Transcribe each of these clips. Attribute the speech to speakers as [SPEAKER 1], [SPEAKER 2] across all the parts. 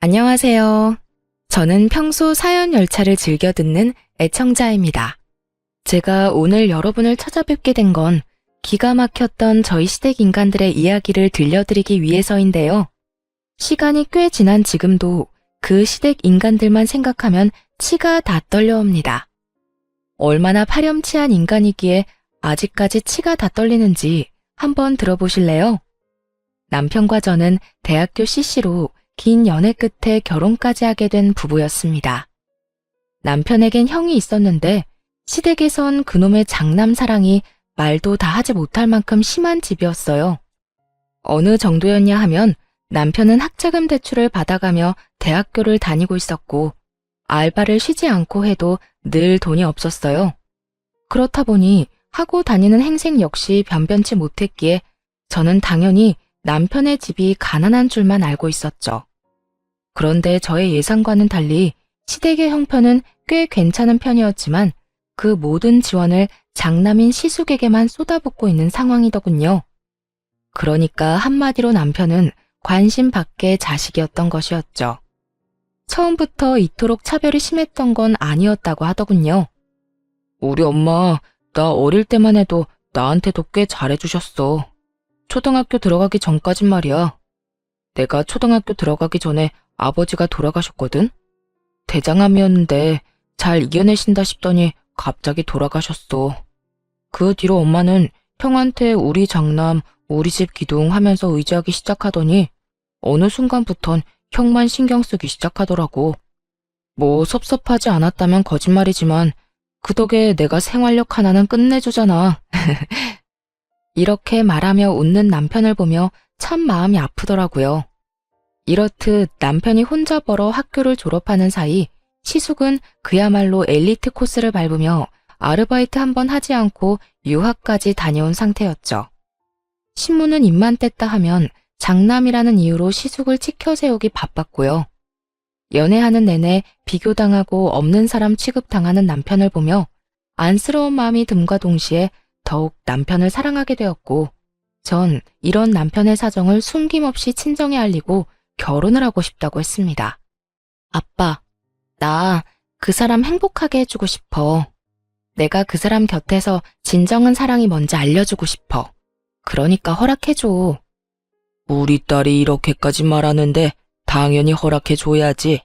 [SPEAKER 1] 안녕하세요. 저는 평소 사연 열차를 즐겨 듣는 애청자입니다. 제가 오늘 여러분을 찾아뵙게 된 건 기가 막혔던 저희 시댁 인간들의 이야기를 들려드리기 위해서인데요. 시간이 꽤 지난 지금도 그 시댁 인간들만 생각하면 치가 다 떨려옵니다. 얼마나 파렴치한 인간이기에 아직까지 치가 다 떨리는지 한번 들어보실래요? 남편과 저는 대학교 CC로 긴 연애 끝에 결혼까지 하게 된 부부였습니다. 남편에겐 형이 있었는데 시댁에선 그놈의 장남 사랑이 말도 다 하지 못할 만큼 심한 집이었어요. 어느 정도였냐 하면 남편은 학자금 대출을 받아가며 대학교를 다니고 있었고 알바를 쉬지 않고 해도 늘 돈이 없었어요. 그렇다 보니 하고 다니는 행색 역시 변변치 못했기에 저는 당연히 남편의 집이 가난한 줄만 알고 있었죠. 그런데 저의 예상과는 달리 시댁의 형편은 꽤 괜찮은 편이었지만 그 모든 지원을 장남인 시숙에게만 쏟아붓고 있는 상황이더군요. 그러니까 한마디로 남편은 관심 밖의 자식이었던 것이었죠. 처음부터 이토록 차별이 심했던 건 아니었다고 하더군요. 우리 엄마, 나 어릴 때만 해도 나한테도 꽤 잘해주셨어. 초등학교 들어가기 전까진 말이야. 내가 초등학교 들어가기 전에 아버지가 돌아가셨거든? 대장암이었는데 잘 이겨내신다 싶더니 갑자기 돌아가셨어. 그 뒤로 엄마는 형한테 우리 장남, 우리 집 기둥 하면서 의지하기 시작하더니 어느 순간부턴 형만 신경 쓰기 시작하더라고. 뭐 섭섭하지 않았다면 거짓말이지만 그 덕에 내가 생활력 하나는 끝내주잖아. 이렇게 말하며 웃는 남편을 보며 참 마음이 아프더라고요. 이렇듯 남편이 혼자 벌어 학교를 졸업하는 사이 시숙은 그야말로 엘리트 코스를 밟으며 아르바이트 한 번 하지 않고 유학까지 다녀온 상태였죠. 신문은 입만 뗐다 하면 장남이라는 이유로 시숙을 치켜세우기 바빴고요. 연애하는 내내 비교당하고 없는 사람 취급당하는 남편을 보며 안쓰러운 마음이 듦과 동시에 더욱 남편을 사랑하게 되었고 전 이런 남편의 사정을 숨김없이 친정에 알리고 결혼을 하고 싶다고 했습니다. 아빠, 나 그 사람 행복하게 해주고 싶어. 내가 그 사람 곁에서 진정한 사랑이 뭔지 알려주고 싶어. 그러니까 허락해줘. 우리 딸이 이렇게까지 말하는데 당연히 허락해줘야지.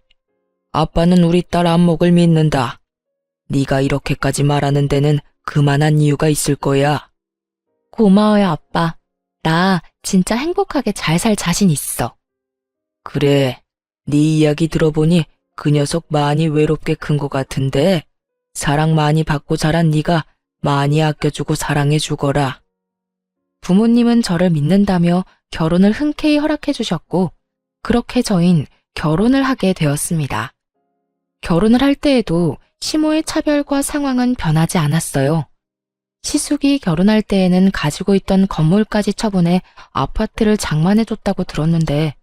[SPEAKER 1] 아빠는 우리 딸 안목을 믿는다. 네가 이렇게까지 말하는 데는 그만한 이유가 있을 거야. 고마워요, 아빠. 나 진짜 행복하게 잘 살 자신 있어. 그래, 네 이야기 들어보니 그 녀석 많이 외롭게 큰 것 같은데 사랑 많이 받고 자란 네가 많이 아껴주고 사랑해주거라. 부모님은 저를 믿는다며 결혼을 흔쾌히 허락해주셨고 그렇게 저흰 결혼을 하게 되었습니다. 결혼을 할 때에도 시모의 차별과 상황은 변하지 않았어요. 시숙이 결혼할 때에는 가지고 있던 건물까지 처분해 아파트를 장만해줬다고 들었는데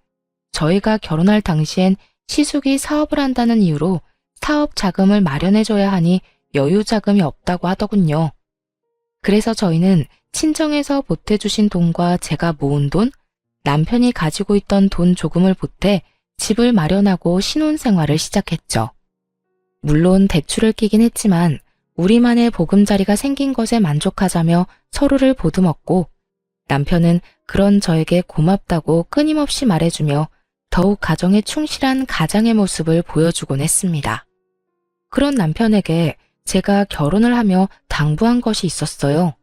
[SPEAKER 1] 저희가 결혼할 당시엔 시숙이 사업을 한다는 이유로 사업 자금을 마련해줘야 하니 여유 자금이 없다고 하더군요. 그래서 저희는 친정에서 보태주신 돈과 제가 모은 돈, 남편이 가지고 있던 돈 조금을 보태 집을 마련하고 신혼생활을 시작했죠. 물론 대출을 끼긴 했지만 우리만의 보금자리가 생긴 것에 만족하자며 서로를 보듬었고 남편은 그런 저에게 고맙다고 끊임없이 말해주며 더욱 가정에 충실한 가장의 모습을 보여주곤 했습니다. 그런 남편에게 제가 결혼을 하며 당부한 것이 있었어요.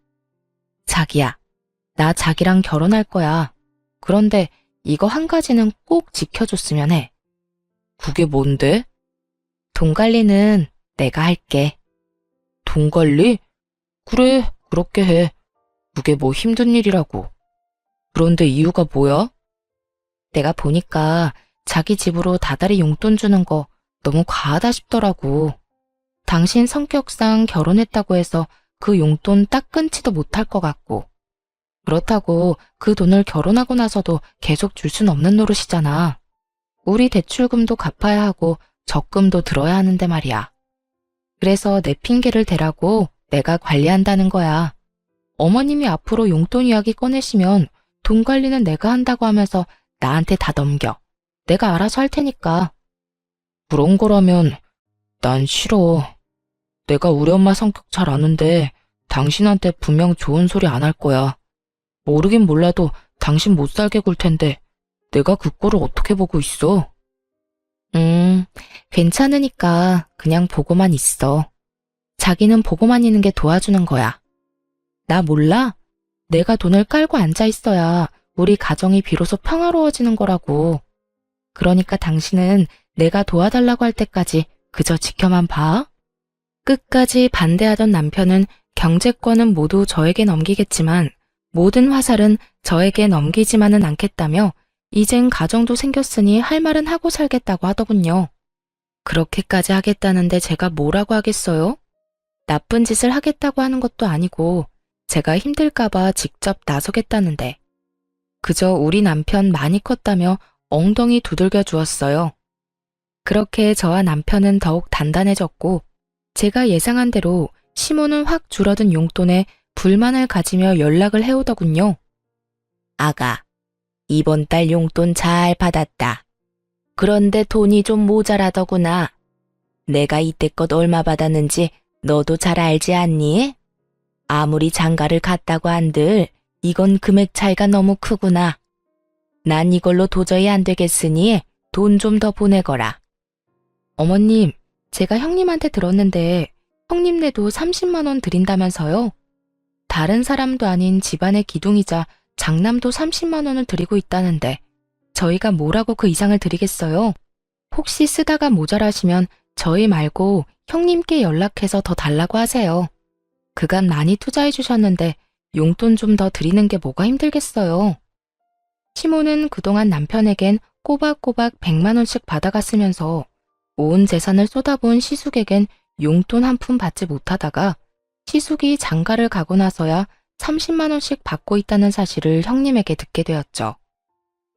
[SPEAKER 1] 자기야, 나 자기랑 결혼할 거야. 그런데 이거 한 가지는 꼭 지켜줬으면 해. 그게 뭔데? 돈 관리는 내가 할게. 돈 관리? 그래, 그렇게 해. 그게 뭐 힘든 일이라고. 그런데 이유가 뭐야? 내가 보니까 자기 집으로 다달이 용돈 주는 거 너무 과하다 싶더라고. 당신 성격상 결혼했다고 해서 그 용돈 딱 끊지도 못할 것 같고. 그렇다고 그 돈을 결혼하고 나서도 계속 줄 순 없는 노릇이잖아. 우리 대출금도 갚아야 하고 적금도 들어야 하는데 말이야. 그래서 내 핑계를 대라고 내가 관리한다는 거야. 어머님이 앞으로 용돈 이야기 꺼내시면 돈 관리는 내가 한다고 하면서 나한테 다 넘겨. 내가 알아서 할 테니까. 그런 거라면 난 싫어. 내가 우리 엄마 성격 잘 아는데 당신한테 분명 좋은 소리 안 할 거야. 모르긴 몰라도 당신 못 살게 굴 텐데 내가 그 꼴을 어떻게 보고 있어? 괜찮으니까 그냥 보고만 있어. 자기는 보고만 있는 게 도와주는 거야. 나 몰라? 내가 돈을 깔고 앉아 있어야 우리 가정이 비로소 평화로워지는 거라고. 그러니까 당신은 내가 도와달라고 할 때까지 그저 지켜만 봐. 끝까지 반대하던 남편은 경제권은 모두 저에게 넘기겠지만 모든 화살은 저에게 넘기지만은 않겠다며 이젠 가정도 생겼으니 할 말은 하고 살겠다고 하더군요. 그렇게까지 하겠다는데 제가 뭐라고 하겠어요? 나쁜 짓을 하겠다고 하는 것도 아니고 제가 힘들까봐 직접 나서겠다는데 그저 우리 남편 많이 컸다며 엉덩이 두들겨 주었어요. 그렇게 저와 남편은 더욱 단단해졌고 제가 예상한 대로 시모는 확 줄어든 용돈에 불만을 가지며 연락을 해오더군요. 아가, 이번 달 용돈 잘 받았다. 그런데 돈이 좀 모자라더구나. 내가 이때껏 얼마 받았는지 너도 잘 알지 않니? 아무리 장가를 갔다고 한들 이건 금액 차이가 너무 크구나. 난 이걸로 도저히 안 되겠으니 돈 좀 더 보내거라. 어머님, 제가 형님한테 들었는데 형님네도 30만 원 드린다면서요? 다른 사람도 아닌 집안의 기둥이자 장남도 30만 원을 드리고 있다는데 저희가 뭐라고 그 이상을 드리겠어요? 혹시 쓰다가 모자라시면 저희 말고 형님께 연락해서 더 달라고 하세요. 그간 많이 투자해 주셨는데 용돈 좀 더 드리는 게 뭐가 힘들겠어요. 시모는 그동안 남편에겐 꼬박꼬박 100만 원씩 받아갔으면서 온 재산을 쏟아부은 시숙에겐 용돈 한 푼 받지 못하다가 시숙이 장가를 가고 나서야 30만 원씩 받고 있다는 사실을 형님에게 듣게 되었죠.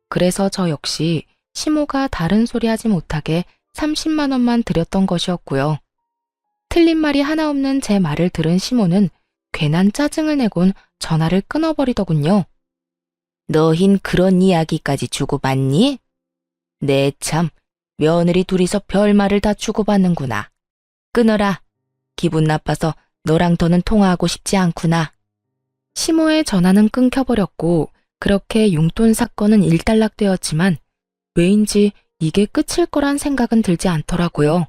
[SPEAKER 1] 그래서 저 역시 시모가 다른 소리 하지 못하게 30만 원만 드렸던 것이었고요. 틀린 말이 하나 없는 제 말을 들은 시모는 괜한 짜증을 내곤 전화를 끊어버리더군요. 너흰 그런 이야기까지 주고받니? 네 참, 며느리 둘이서 별말을 다 주고받는구나. 끊어라. 기분 나빠서 너랑 더는 통화하고 싶지 않구나. 시모의 전화는 끊겨버렸고 그렇게 용돈 사건은 일단락되었지만 왜인지 이게 끝일 거란 생각은 들지 않더라고요.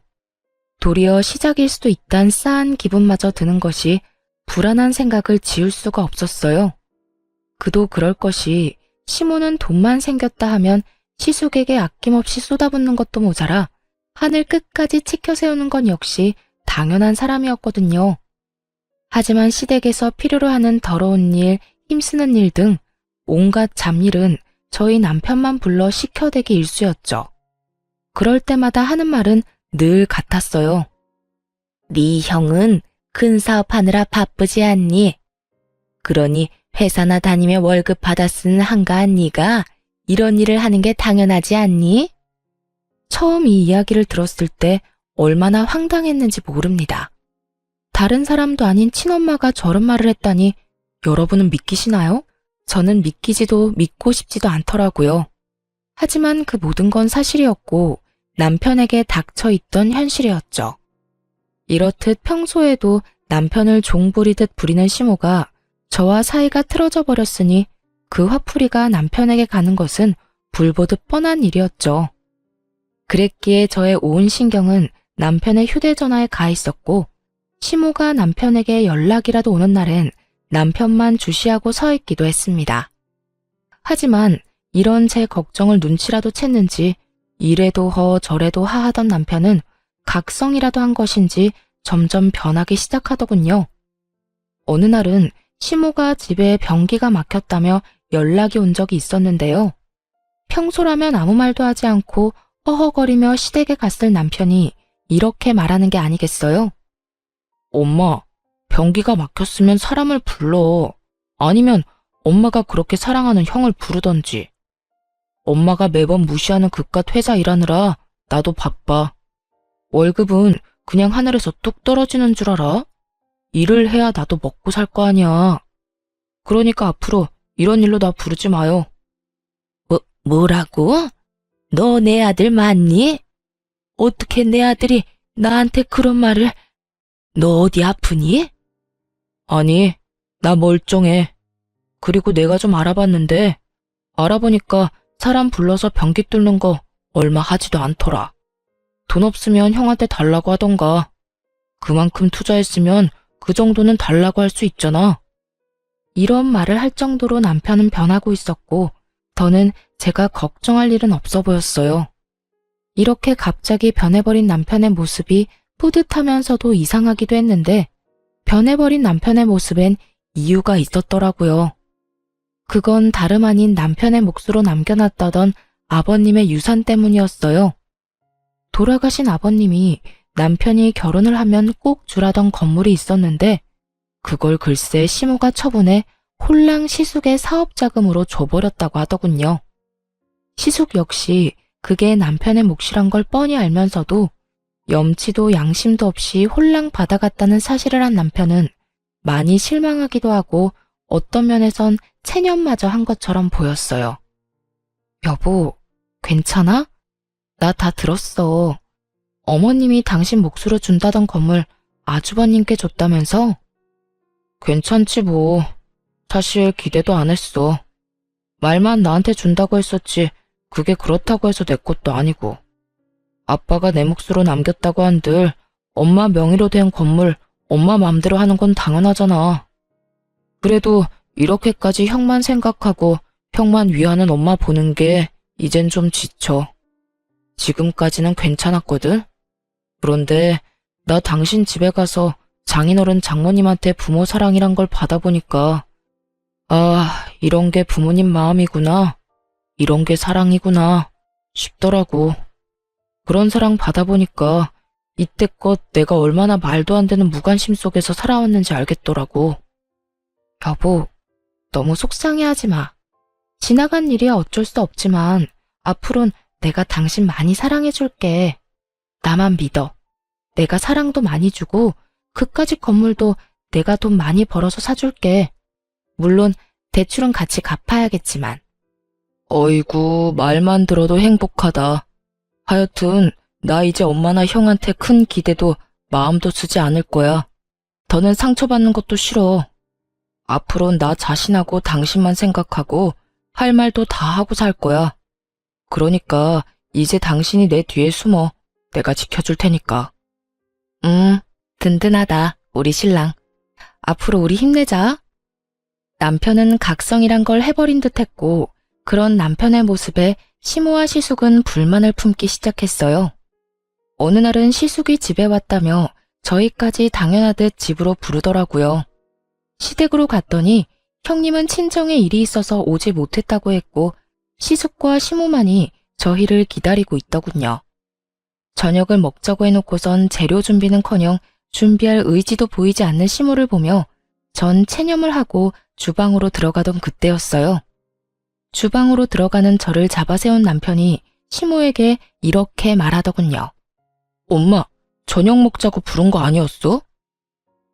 [SPEAKER 1] 도리어 시작일 수도 있단 싸한 기분마저 드는 것이 불안한 생각을 지울 수가 없었어요. 그도 그럴 것이 시모는 돈만 생겼다 하면 시숙에게 아낌없이 쏟아붓는 것도 모자라 하늘 끝까지 치켜세우는 건 역시 당연한 사람이었거든요. 하지만 시댁에서 필요로 하는 더러운 일, 힘쓰는 일 등 온갖 잡일은 저희 남편만 불러 시켜대기 일쑤였죠. 그럴 때마다 하는 말은 늘 같았어요. 네 형은 큰 사업하느라 바쁘지 않니? 그러니 회사나 다니며 월급 받아 쓰는 한가한 네가 이런 일을 하는 게 당연하지 않니? 처음 이 이야기를 들었을 때 얼마나 황당했는지 모릅니다. 다른 사람도 아닌 친엄마가 저런 말을 했다니 여러분은 믿기시나요? 저는 믿기지도 믿고 싶지도 않더라고요. 하지만 그 모든 건 사실이었고 남편에게 닥쳐있던 현실이었죠. 이렇듯 평소에도 남편을 종부리듯 부리는 시모가 저와 사이가 틀어져 버렸으니 그 화풀이가 남편에게 가는 것은 불보듯 뻔한 일이었죠. 그랬기에 저의 온 신경은 남편의 휴대전화에 가 있었고 시모가 남편에게 연락이라도 오는 날엔 남편만 주시하고 서 있기도 했습니다. 하지만 이런 제 걱정을 눈치라도 챘는지 이래도 허 저래도 하 하던 남편은 각성이라도 한 것인지 점점 변하기 시작하더군요. 어느 날은 시모가 집에 변기가 막혔다며 연락이 온 적이 있었는데요. 평소라면 아무 말도 하지 않고 허허거리며 시댁에 갔을 남편이 이렇게 말하는 게 아니겠어요? 엄마, 변기가 막혔으면 사람을 불러. 아니면 엄마가 그렇게 사랑하는 형을 부르던지. 엄마가 매번 무시하는 그깟 회사 일하느라 나도 바빠. 월급은 그냥 하늘에서 뚝 떨어지는 줄 알아? 일을 해야 나도 먹고 살 거 아니야. 그러니까 앞으로 이런 일로 나 부르지 마요. 뭐라고? 너 내 아들 맞니? 어떻게 내 아들이 나한테 그런 말을... 너 어디 아프니? 아니, 나 멀쩡해. 그리고 내가 좀 알아봤는데 알아보니까 사람 불러서 변기 뚫는 거 얼마 하지도 않더라. 돈 없으면 형한테 달라고 하던가. 그만큼 투자했으면 그 정도는 달라고 할 수 있잖아. 이런 말을 할 정도로 남편은 변하고 있었고 더는 제가 걱정할 일은 없어 보였어요. 이렇게 갑자기 변해버린 남편의 모습이 뿌듯하면서도 이상하기도 했는데 변해버린 남편의 모습엔 이유가 있었더라고요. 그건 다름 아닌 남편의 몫으로 남겨놨다던 아버님의 유산 때문이었어요. 돌아가신 아버님이 남편이 결혼을 하면 꼭 주라던 건물이 있었는데 그걸 글쎄 시모가 처분해 홀랑 시숙의 사업자금으로 줘버렸다고 하더군요. 시숙 역시 그게 남편의 몫이란 걸 뻔히 알면서도 염치도 양심도 없이 홀랑 받아갔다는 사실을 한 남편은 많이 실망하기도 하고 어떤 면에선 체념마저 한 것처럼 보였어요. 여보, 괜찮아? 나 다 들었어. 어머님이 당신 몫으로 준다던 건물 아주버님께 줬다면서? 괜찮지 뭐. 사실 기대도 안 했어. 말만 나한테 준다고 했었지 그게 그렇다고 해서 내 것도 아니고. 아빠가 내 몫으로 남겼다고 한들 엄마 명의로 된 건물 엄마 맘대로 하는 건 당연하잖아. 그래도 이렇게까지 형만 생각하고 형만 위하는 엄마 보는 게 이젠 좀 지쳐. 지금까지는 괜찮았거든. 그런데 나 당신 집에 가서 장인어른 장모님한테 부모 사랑이란 걸 받아보니까 아, 이런 게 부모님 마음이구나. 이런 게 사랑이구나 싶더라고. 그런 사랑 받아보니까 이때껏 내가 얼마나 말도 안 되는 무관심 속에서 살아왔는지 알겠더라고. 여보, 너무 속상해하지 마. 지나간 일이야 어쩔 수 없지만 앞으론 내가 당신 많이 사랑해줄게. 나만 믿어. 내가 사랑도 많이 주고 그까짓 건물도 내가 돈 많이 벌어서 사줄게. 물론 대출은 같이 갚아야겠지만. 어이구, 말만 들어도 행복하다. 하여튼 나 이제 엄마나 형한테 큰 기대도 마음도 쓰지 않을 거야. 더는 상처받는 것도 싫어. 앞으로 나 자신하고 당신만 생각하고 할 말도 다 하고 살 거야. 그러니까 이제 당신이 내 뒤에 숨어. 내가 지켜줄 테니까. 든든하다, 우리 신랑. 앞으로 우리 힘내자. 남편은 각성이란 걸 해버린 듯 했고 그런 남편의 모습에 시모와 시숙은 불만을 품기 시작했어요. 어느 날은 시숙이 집에 왔다며 저희까지 당연하듯 집으로 부르더라고요. 시댁으로 갔더니 형님은 친정에 일이 있어서 오지 못했다고 했고 시숙과 시모만이 저희를 기다리고 있더군요. 저녁을 먹자고 해놓고선 재료 준비는커녕 준비할 의지도 보이지 않는 시모를 보며 전 체념을 하고 주방으로 들어가던 그때였어요. 주방으로 들어가는 저를 잡아세운 남편이 시모에게 이렇게 말하더군요. 엄마, 저녁 먹자고 부른 거 아니었어?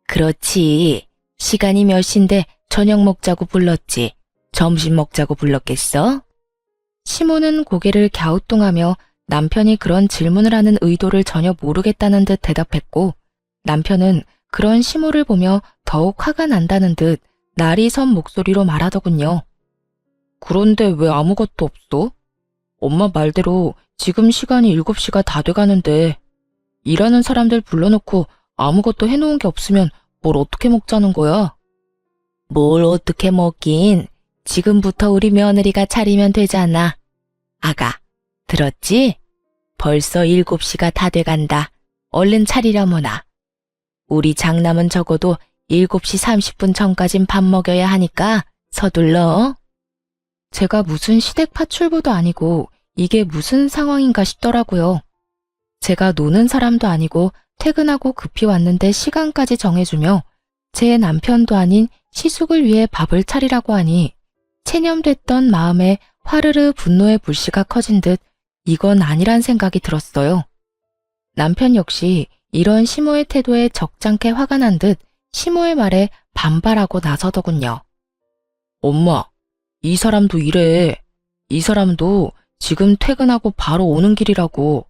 [SPEAKER 1] 그렇지. 시간이 몇 시인데 저녁 먹자고 불렀지. 점심 먹자고 불렀겠어? 시모는 고개를 갸우뚱하며 남편이 그런 질문을 하는 의도를 전혀 모르겠다는 듯 대답했고 남편은 그런 시모를 보며 더욱 화가 난다는 듯 날이 선 목소리로 말하더군요. 그런데 왜 아무것도 없어? 엄마 말대로 지금 시간이 7시가 다 돼가는데 일하는 사람들 불러놓고 아무것도 해놓은 게 없으면 뭘 어떻게 먹자는 거야? 뭘 어떻게 먹긴. 지금부터 우리 며느리가 차리면 되잖아. 아가, 들었지? 벌써 7시가 다 돼간다. 얼른 차리려무나. 우리 장남은 적어도 7시 30분 전까진 밥 먹여야 하니까 서둘러. 제가 무슨 시댁 파출부도 아니고 이게 무슨 상황인가 싶더라고요. 제가 노는 사람도 아니고 퇴근하고 급히 왔는데 시간까지 정해주며 제 남편도 아닌 시숙을 위해 밥을 차리라고 하니 체념됐던 마음에 화르르 분노의 불씨가 커진 듯 이건 아니란 생각이 들었어요. 남편 역시 이런 시모의 태도에 적잖게 화가 난 듯 시모의 말에 반발하고 나서더군요. 엄마, 이 사람도 이래. 이 사람도 지금 퇴근하고 바로 오는 길이라고.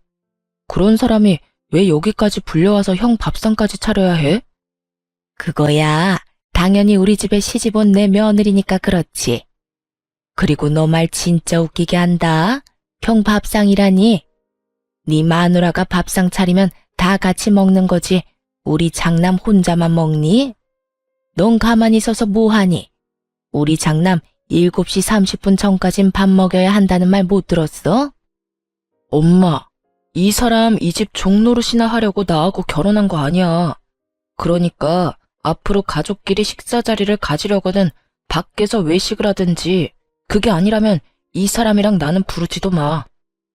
[SPEAKER 1] 그런 사람이 왜 여기까지 불려와서 형 밥상까지 차려야 해? 그거야, 당연히 우리 집에 시집 온 내 며느리니까 그렇지. 그리고 너 말 진짜 웃기게 한다. 형 밥상이라니. 네 마누라가 밥상 차리면 다 같이 먹는 거지. 우리 장남 혼자만 먹니? 넌 가만히 있어서 뭐하니? 우리 장남 7시 30분 전까진 밥 먹여야 한다는 말 못 들었어? 엄마, 이 사람 이 집 종노릇이나 하려고 나하고 결혼한 거 아니야. 그러니까 앞으로 가족끼리 식사 자리를 가지려거든 밖에서 외식을 하든지, 그게 아니라면 이 사람이랑 나는 부르지도 마.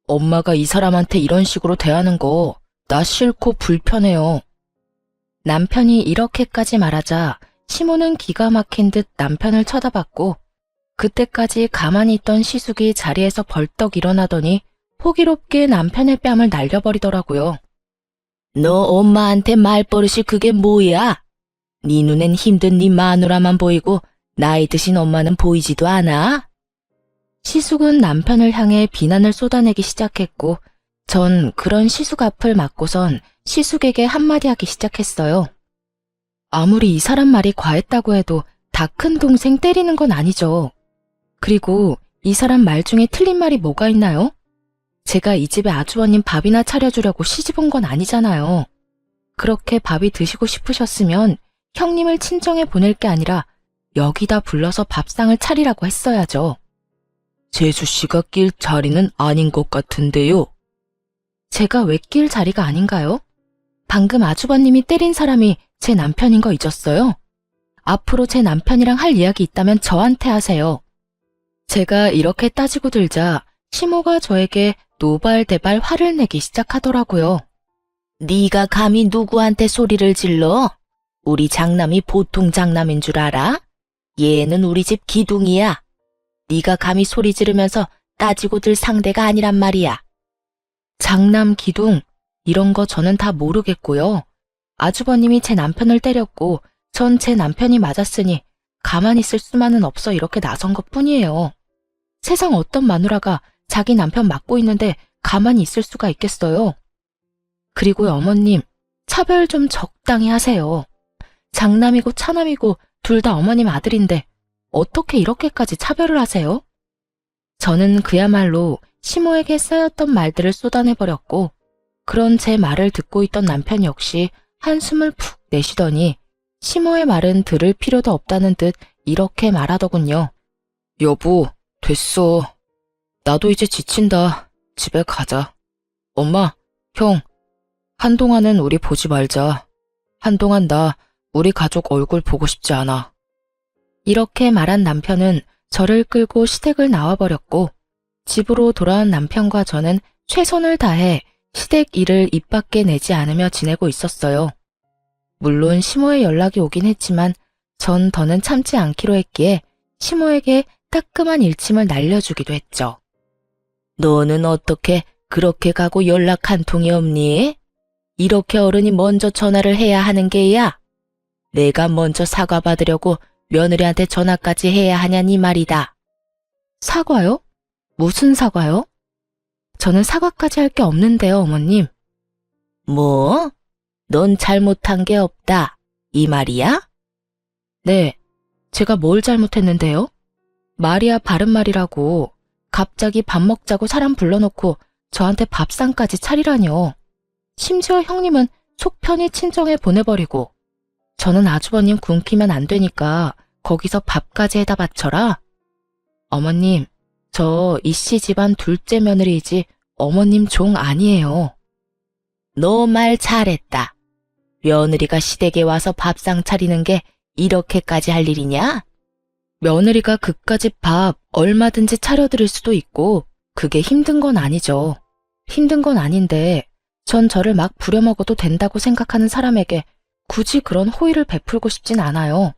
[SPEAKER 1] 엄마가 이 사람한테 이런 식으로 대하는 거 나 싫고 불편해요. 남편이 이렇게까지 말하자 시모는 기가 막힌 듯 남편을 쳐다봤고, 그때까지 가만히 있던 시숙이 자리에서 벌떡 일어나더니 호기롭게 남편의 뺨을 날려버리더라고요. 너 엄마한테 말버릇이 그게 뭐야? 네 눈엔 힘든 네 마누라만 보이고 나이 드신 엄마는 보이지도 않아? 시숙은 남편을 향해 비난을 쏟아내기 시작했고, 전 그런 시숙 앞을 막고선 시숙에게 한마디 하기 시작했어요. 아무리 이 사람 말이 과했다고 해도 다 큰 동생 때리는 건 아니죠. 그리고 이 사람 말 중에 틀린 말이 뭐가 있나요? 제가 이 집에 아주버님 밥이나 차려주려고 시집 온 건 아니잖아요. 그렇게 밥이 드시고 싶으셨으면 형님을 친정에 보낼 게 아니라 여기다 불러서 밥상을 차리라고 했어야죠. 재수씨가 낄 자리는 아닌 것 같은데요. 제가 왜 낄 자리가 아닌가요? 방금 아주버님이 때린 사람이 제 남편인 거 잊었어요? 앞으로 제 남편이랑 할 이야기 있다면 저한테 하세요. 제가 이렇게 따지고 들자 시모가 저에게 노발대발 화를 내기 시작하더라고요. 네가 감히 누구한테 소리를 질러? 우리 장남이 보통 장남인 줄 알아? 얘는 우리 집 기둥이야. 네가 감히 소리 지르면서 따지고 들 상대가 아니란 말이야. 장남 기둥, 이런 거 저는 다 모르겠고요. 아주버님이 제 남편을 때렸고 전 제 남편이 맞았으니 가만히 있을 수만은 없어 이렇게 나선 것뿐이에요. 세상 어떤 마누라가 자기 남편 맞고 있는데 가만히 있을 수가 있겠어요. 그리고 어머님, 차별 좀 적당히 하세요. 장남이고 차남이고 둘 다 어머님 아들인데 어떻게 이렇게까지 차별을 하세요? 저는 그야말로 시모에게 쌓였던 말들을 쏟아내버렸고, 그런 제 말을 듣고 있던 남편 역시 한숨을 푹 내쉬더니 시모의 말은 들을 필요도 없다는 듯 이렇게 말하더군요. 여보, 됐어. 나도 이제 지친다. 집에 가자. 엄마, 형, 한동안은 우리 보지 말자. 한동안 나 우리 가족 얼굴 보고 싶지 않아. 이렇게 말한 남편은 저를 끌고 시댁을 나와버렸고, 집으로 돌아온 남편과 저는 최선을 다해 시댁 일을 입 밖에 내지 않으며 지내고 있었어요. 물론 시모의 연락이 오긴 했지만 전 더는 참지 않기로 했기에 시모에게 따끔한 일침을 날려주기도 했죠. 너는 어떻게 그렇게 가고 연락 한 통이 없니? 이렇게 어른이 먼저 전화를 해야 하는 게야. 내가 먼저 사과받으려고 며느리한테 전화까지 해야 하냐니 말이다. 사과요? 무슨 사과요? 저는 사과까지 할 게 없는데요, 어머님. 뭐? 넌 잘못한 게 없다. 이 말이야? 네, 제가 뭘 잘못했는데요? 말이야 바른 말이라고 갑자기 밥 먹자고 사람 불러놓고 저한테 밥상까지 차리라뇨. 심지어 형님은 속 편히 친정에 보내버리고 저는 아주버님 굶기면 안 되니까 거기서 밥까지 해다 바쳐라. 어머님, 저 이씨 집안 둘째 며느리이지 어머님 종 아니에요. 너 말 잘했다. 며느리가 시댁에 와서 밥상 차리는 게 이렇게까지 할 일이냐? 며느리가 그까짓 밥 얼마든지 차려드릴 수도 있고 그게 힘든 건 아니죠. 힘든 건 아닌데 전 저를 막 부려먹어도 된다고 생각하는 사람에게 굳이 그런 호의를 베풀고 싶진 않아요.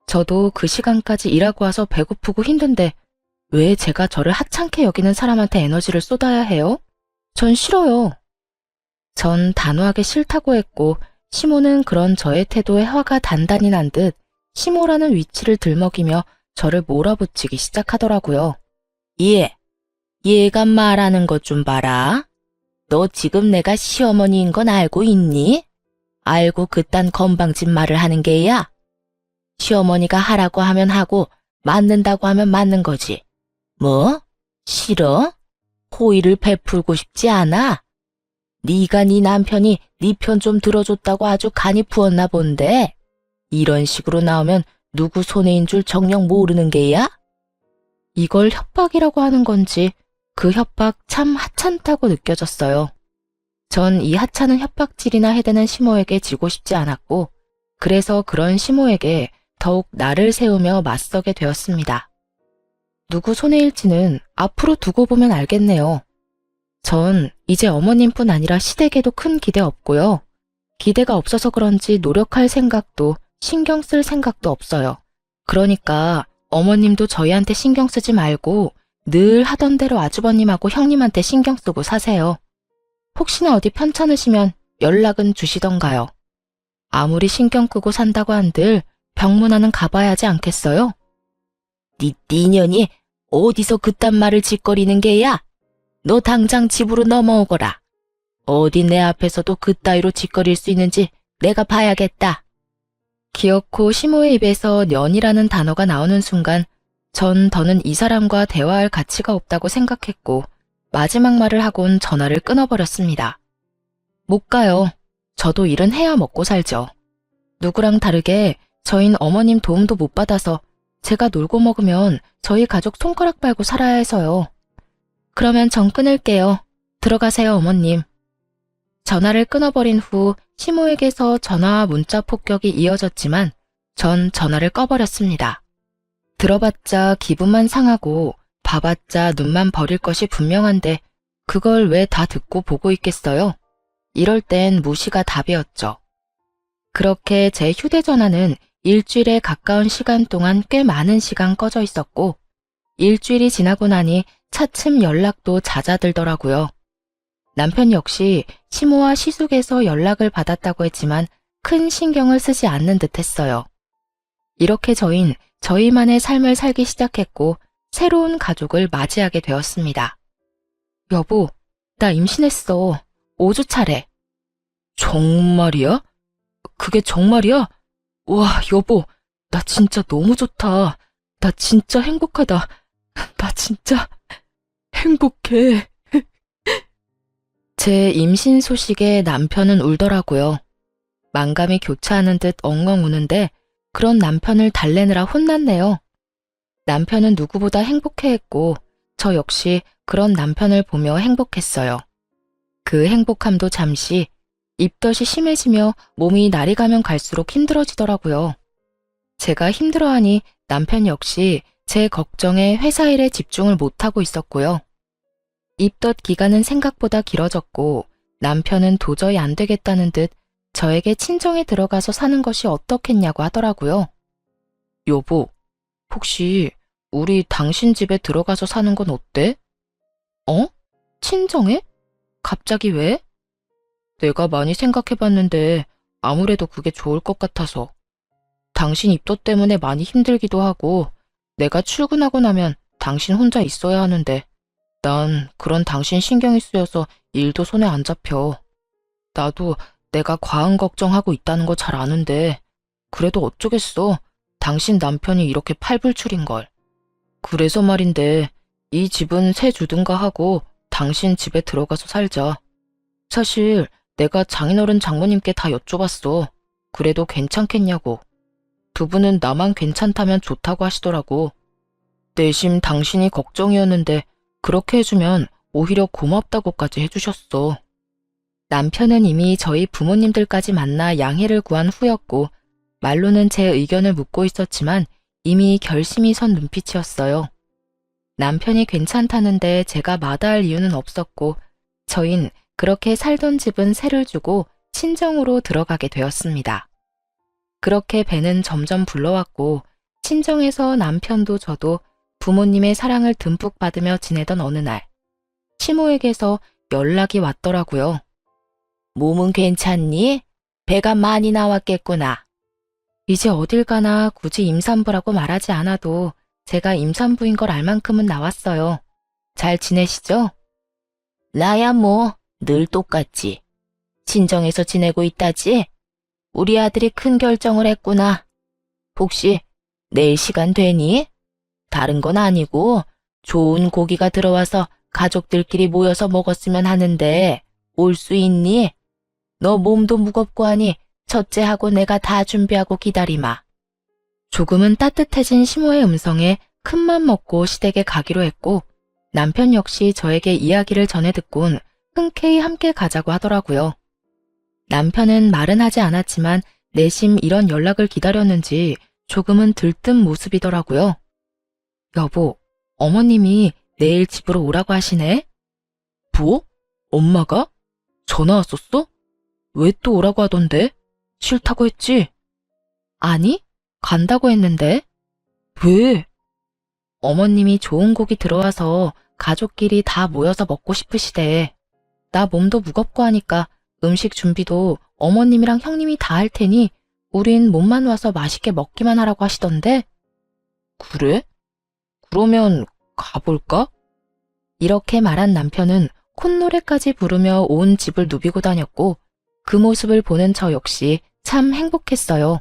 [SPEAKER 1] 저도 그 시간까지 일하고 와서 배고프고 힘든데 왜 제가 저를 하찮게 여기는 사람한테 에너지를 쏟아야 해요? 전 싫어요. 전 단호하게 싫다고 했고 시모는 그런 저의 태도에 화가 단단히 난 듯 시모라는 위치를 들먹이며 저를 몰아붙이기 시작하더라고요. 예, 얘가 말하는 것 좀 봐라. 너 지금 내가 시어머니인 건 알고 있니? 알고 그딴 건방진 말을 하는 게야? 시어머니가 하라고 하면 하고 맞는다고 하면 맞는 거지. 뭐? 싫어? 호의를 베풀고 싶지 않아? 네가 네 남편이 네 편 좀 들어줬다고 아주 간이 부었나 본데 이런 식으로 나오면 누구 손해인 줄 정녕 모르는 게야? 이걸 협박이라고 하는 건지 그 협박 참 하찮다고 느껴졌어요. 전 이 하찮은 협박질이나 해대는 시모에게 지고 싶지 않았고 그래서 그런 시모에게 더욱 나를 세우며 맞서게 되었습니다. 누구 손해일지는 앞으로 두고 보면 알겠네요. 전 이제 어머님뿐 아니라 시댁에도 큰 기대 없고요. 기대가 없어서 그런지 노력할 생각도 신경 쓸 생각도 없어요. 그러니까 어머님도 저희한테 신경 쓰지 말고 늘 하던 대로 아주버님하고 형님한테 신경 쓰고 사세요. 혹시나 어디 편찮으시면 연락은 주시던가요. 아무리 신경 끄고 산다고 한들 병문안은 가봐야 하지 않겠어요? 네 년이 어디서 그딴 말을 짓거리는 게야? 너 당장 집으로 넘어오거라. 어디 내 앞에서도 그따위로 짓거릴 수 있는지 내가 봐야겠다. 기어코 시모의 입에서 년이라는 단어가 나오는 순간 전 더는 이 사람과 대화할 가치가 없다고 생각했고 마지막 말을 하곤 전화를 끊어버렸습니다. 못 가요. 저도 일은 해야 먹고 살죠. 누구랑 다르게 저흰 어머님 도움도 못 받아서 제가 놀고 먹으면 저희 가족 손가락 빨고 살아야 해서요. 그러면 전 끊을게요. 들어가세요, 어머님. 전화를 끊어버린 후 시모에게서 전화와 문자 폭격이 이어졌지만 전 전화를 꺼버렸습니다. 들어봤자 기분만 상하고 봐봤자 눈만 버릴 것이 분명한데 그걸 왜 다 듣고 보고 있겠어요? 이럴 땐 무시가 답이었죠. 그렇게 제 휴대전화는 일주일에 가까운 시간 동안 꽤 많은 시간 꺼져 있었고 일주일이 지나고 나니 차츰 연락도 잦아들더라고요. 남편 역시 시모와 시숙에서 연락을 받았다고 했지만 큰 신경을 쓰지 않는 듯 했어요. 이렇게 저희만의 삶을 살기 시작했고 새로운 가족을 맞이하게 되었습니다. 여보, 나 임신했어. 5주 차래. 정말이야? 그게 정말이야? 와, 여보, 나 진짜 너무 좋다. 나 진짜 행복하다. 나 진짜 행복해. 제 임신 소식에 남편은 울더라고요. 만감이 교차하는 듯 엉엉 우는데 그런 남편을 달래느라 혼났네요. 남편은 누구보다 행복해했고 저 역시 그런 남편을 보며 행복했어요. 그 행복함도 잠시 입덧이 심해지며 몸이 날이 가면 갈수록 힘들어지더라고요. 제가 힘들어하니 남편 역시 제 걱정에 회사 일에 집중을 못하고 있었고요. 입덧 기간은 생각보다 길어졌고 남편은 도저히 안 되겠다는 듯 저에게 친정에 들어가서 사는 것이 어떻겠냐고 하더라고요. 여보, 혹시 우리 당신 집에 들어가서 사는 건 어때? 어? 친정에? 갑자기 왜? 내가 많이 생각해봤는데 아무래도 그게 좋을 것 같아서. 당신 입덧 때문에 많이 힘들기도 하고 내가 출근하고 나면 당신 혼자 있어야 하는데 난 그런 당신 신경이 쓰여서 일도 손에 안 잡혀. 나도 내가 과한 걱정하고 있다는 거 잘 아는데 그래도 어쩌겠어. 당신 남편이 이렇게 팔불출인걸. 그래서 말인데 이 집은 새 주든가 하고 당신 집에 들어가서 살자. 사실 내가 장인어른 장모님께 다 여쭤봤어. 그래도 괜찮겠냐고. 두 분은 나만 괜찮다면 좋다고 하시더라고. 내심 당신이 걱정이었는데 그렇게 해주면 오히려 고맙다고까지 해주셨어. 남편은 이미 저희 부모님들까지 만나 양해를 구한 후였고 말로는 제 의견을 묻고 있었지만 이미 결심이 선 눈빛이었어요. 남편이 괜찮다는데 제가 마다할 이유는 없었고 저흰 그렇게 살던 집은 세를 주고 친정으로 들어가게 되었습니다. 그렇게 배는 점점 불러왔고 친정에서 남편도 저도 부모님의 사랑을 듬뿍 받으며 지내던 어느 날 시모에게서 연락이 왔더라고요. 몸은 괜찮니? 배가 많이 나왔겠구나. 이제 어딜 가나 굳이 임산부라고 말하지 않아도 제가 임산부인 걸 알 만큼은 나왔어요. 잘 지내시죠? 나야 뭐 늘 똑같지. 친정에서 지내고 있다지? 우리 아들이 큰 결정을 했구나. 혹시 내일 시간 되니? 다른 건 아니고 좋은 고기가 들어와서 가족들끼리 모여서 먹었으면 하는데 올 수 있니? 너 몸도 무겁고 하니 첫째하고 내가 다 준비하고 기다리마. 조금은 따뜻해진 시모의 음성에 큰맘 먹고 시댁에 가기로 했고 남편 역시 저에게 이야기를 전해 듣곤 흔쾌히 함께 가자고 하더라고요. 남편은 말은 하지 않았지만 내심 이런 연락을 기다렸는지 조금은 들뜬 모습이더라고요. 여보, 어머님이 내일 집으로 오라고 하시네? 뭐? 엄마가? 전화 왔었어? 왜 또 오라고 하던데? 싫다고 했지? 아니, 간다고 했는데. 왜? 어머님이 좋은 고기 들어와서 가족끼리 다 모여서 먹고 싶으시대. 나 몸도 무겁고 하니까 음식 준비도 어머님이랑 형님이 다 할 테니 우린 몸만 와서 맛있게 먹기만 하라고 하시던데. 그래? 그러면 가볼까? 이렇게 말한 남편은 콧노래까지 부르며 온 집을 누비고 다녔고 그 모습을 보는 저 역시 참 행복했어요.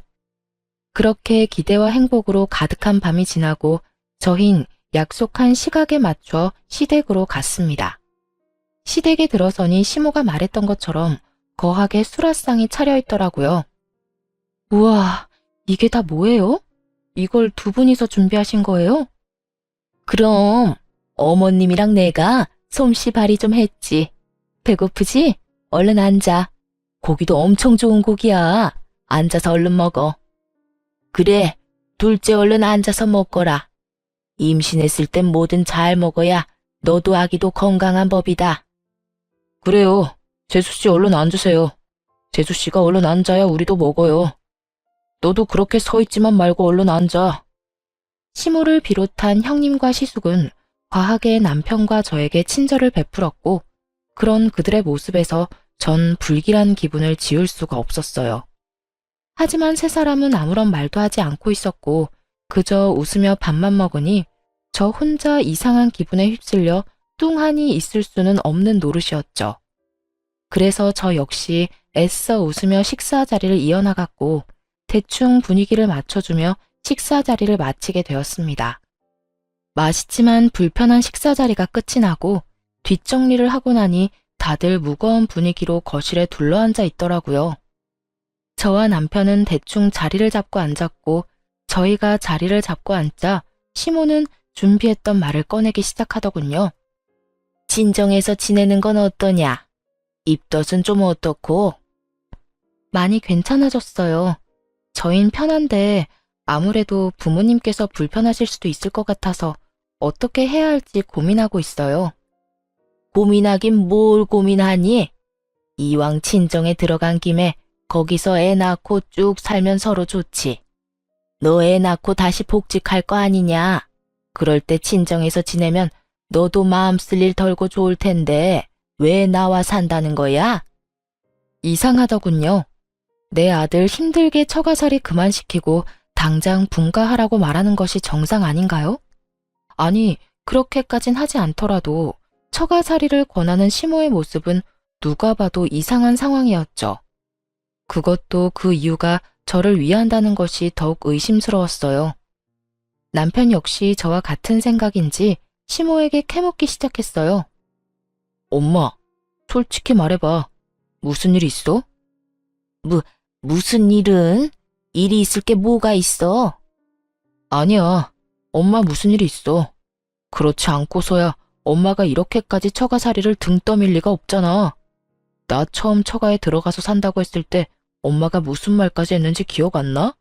[SPEAKER 1] 그렇게 기대와 행복으로 가득한 밤이 지나고 저흰 약속한 시각에 맞춰 시댁으로 갔습니다. 시댁에 들어서니 시모가 말했던 것처럼 거하게 수라상이 차려있더라고요. 우와, 이게 다 뭐예요? 이걸 두 분이서 준비하신 거예요? 그럼 어머님이랑 내가 솜씨 발휘 좀 했지. 배고프지? 얼른 앉아. 고기도 엄청 좋은 고기야. 앉아서 얼른 먹어. 그래, 둘째 얼른 앉아서 먹거라. 임신했을 땐 뭐든 잘 먹어야 너도 아기도 건강한 법이다. 그래요. 재수씨 얼른 앉으세요. 재수씨가 얼른 앉아야 우리도 먹어요. 너도 그렇게 서 있지만 말고 얼른 앉아. 시모를 비롯한 형님과 시숙은 과하게 남편과 저에게 친절을 베풀었고 그런 그들의 모습에서 전 불길한 기분을 지울 수가 없었어요. 하지만 세 사람은 아무런 말도 하지 않고 있었고 그저 웃으며 밥만 먹으니 저 혼자 이상한 기분에 휩쓸려 뚱하니 있을 수는 없는 노릇이었죠. 그래서 저 역시 애써 웃으며 식사 자리를 이어나갔고 대충 분위기를 맞춰주며 식사 자리를 마치게 되었습니다. 맛있지만 불편한 식사 자리가 끝이 나고 뒷정리를 하고 나니 다들 무거운 분위기로 거실에 둘러앉아 있더라고요. 저와 남편은 대충 자리를 잡고 앉았고 저희가 자리를 잡고 앉자 시모는 준비했던 말을 꺼내기 시작하더군요. 친정에서 지내는 건 어떠냐? 입덧은 좀 어떻고? 많이 괜찮아졌어요. 저흰 편한데 아무래도 부모님께서 불편하실 수도 있을 것 같아서 어떻게 해야 할지 고민하고 있어요. 고민하긴 뭘 고민하니? 이왕 친정에 들어간 김에 거기서 애 낳고 쭉 살면 서로 좋지. 너 애 낳고 다시 복직할 거 아니냐? 그럴 때 친정에서 지내면 너도 마음 쓸 일 덜고 좋을 텐데 왜 나와 산다는 거야? 이상하더군요. 내 아들 힘들게 처가살이 그만시키고 당장 분가하라고 말하는 것이 정상 아닌가요? 아니, 그렇게까진 하지 않더라도 처가살이를 권하는 시모의 모습은 누가 봐도 이상한 상황이었죠. 그것도 그 이유가 저를 위한다는 것이 더욱 의심스러웠어요. 남편 역시 저와 같은 생각인지 시모에게 캐묻기 시작했어요. 엄마, 솔직히 말해봐. 무슨 일 있어? 무슨 일은? 일이 있을 게 뭐가 있어? 아니야. 엄마 무슨 일이 있어. 그렇지 않고서야 엄마가 이렇게까지 처가살이를 등 떠밀 리가 없잖아. 나 처음 처가에 들어가서 산다고 했을 때 엄마가 무슨 말까지 했는지 기억 안 나?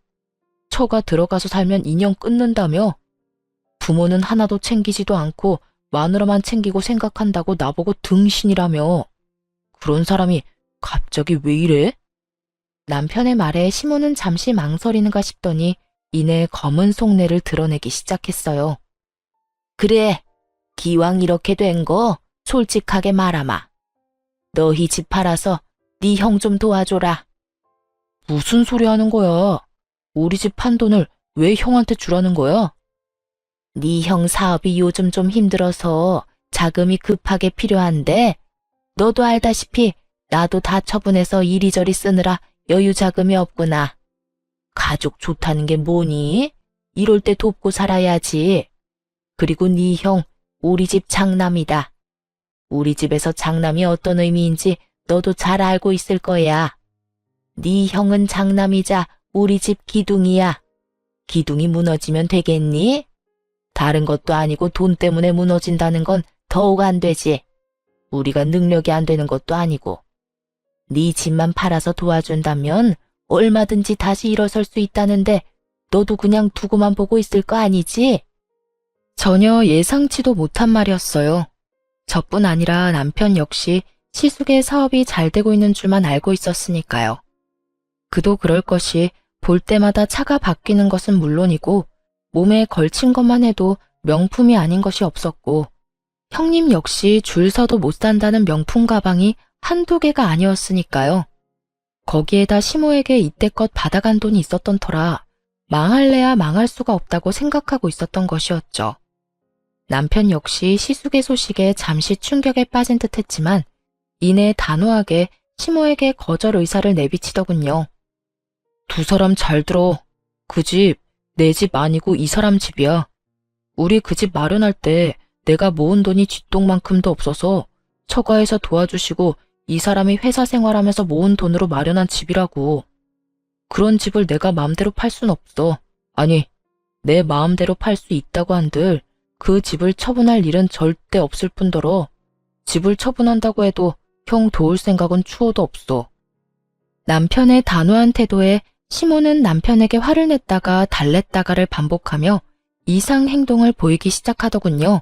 [SPEAKER 1] 처가 들어가서 살면 인연 끊는다며? 부모는 하나도 챙기지도 않고 마누라만 챙기고 생각한다고 나보고 등신이라며. 그런 사람이 갑자기 왜 이래? 남편의 말에 시모는 잠시 망설이는가 싶더니 이내 검은 속내를 드러내기 시작했어요. 그래, 기왕 이렇게 된 거 솔직하게 말하마. 너희 집 팔아서 네 형 좀 도와줘라. 무슨 소리 하는 거야? 우리 집 판 돈을 왜 형한테 주라는 거야? 네 형 사업이 요즘 좀 힘들어서
[SPEAKER 2] 자금이 급하게 필요한데 너도 알다시피 나도 다 처분해서 이리저리 쓰느라 여유 자금이 없구나. 가족 좋다는 게 뭐니? 이럴 때 돕고 살아야지. 그리고 네 형, 우리 집 장남이다. 우리 집에서 장남이 어떤 의미인지 너도 잘 알고 있을 거야. 네 형은 장남이자 우리 집 기둥이야. 기둥이 무너지면 되겠니? 다른 것도 아니고 돈 때문에 무너진다는 건 더욱 안 되지. 우리가 능력이 안 되는 것도 아니고. 네 집만 팔아서 도와준다면 얼마든지 다시 일어설 수 있다는데 너도 그냥 두고만 보고 있을 거 아니지?
[SPEAKER 1] 전혀 예상치도 못한 말이었어요. 저뿐 아니라 남편 역시 시숙의 사업이 잘 되고 있는 줄만 알고 있었으니까요. 그도 그럴 것이 볼 때마다 차가 바뀌는 것은 물론이고 몸에 걸친 것만 해도 명품이 아닌 것이 없었고 형님 역시 줄 서도 못 산다는 명품 가방이 한두 개가 아니었으니까요. 거기에다 시모에게 이때껏 받아간 돈이 있었던 터라 망할래야 망할 수가 없다고 생각하고 있었던 것이었죠. 남편 역시 시숙의 소식에 잠시 충격에 빠진 듯 했지만 이내 단호하게 시모에게 거절 의사를 내비치더군요. 두 사람 잘 들어. 그 집, 내 집 아니고 이 사람 집이야. 우리 그 집 마련할 때 내가 모은 돈이 쥐똥만큼도 없어서 처가에서 도와주시고 이 사람이 회사 생활하면서 모은 돈으로 마련한 집이라고. 그런 집을 내가 마음대로 팔 순 없어. 아니, 내 마음대로 팔 수 있다고 한들 그 집을 처분할 일은 절대 없을 뿐더러 집을 처분한다고 해도 형 도울 생각은 추호도 없어. 남편의 단호한 태도에 시모는 남편에게 화를 냈다가 달랬다가를 반복하며 이상 행동을 보이기 시작하더군요.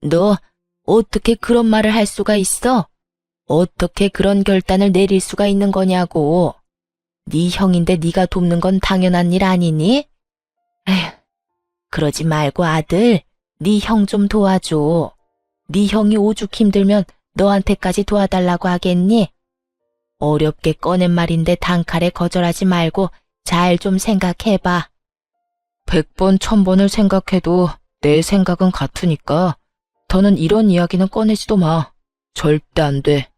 [SPEAKER 2] 너 어떻게 그런 말을 할 수가 있어? 어떻게 그런 결단을 내릴 수가 있는 거냐고. 네 형인데 네가 돕는 건 당연한 일 아니니? 에휴, 그러지 말고 아들, 네 형 좀 도와줘. 네 형이 오죽 힘들면 너한테까지 도와달라고 하겠니? 어렵게 꺼낸 말인데 단칼에 거절하지 말고 잘 좀 생각해봐.
[SPEAKER 1] 100번, 1000번을 생각해도 내 생각은 같으니까 더는 이런 이야기는 꺼내지도 마. 절대 안 돼.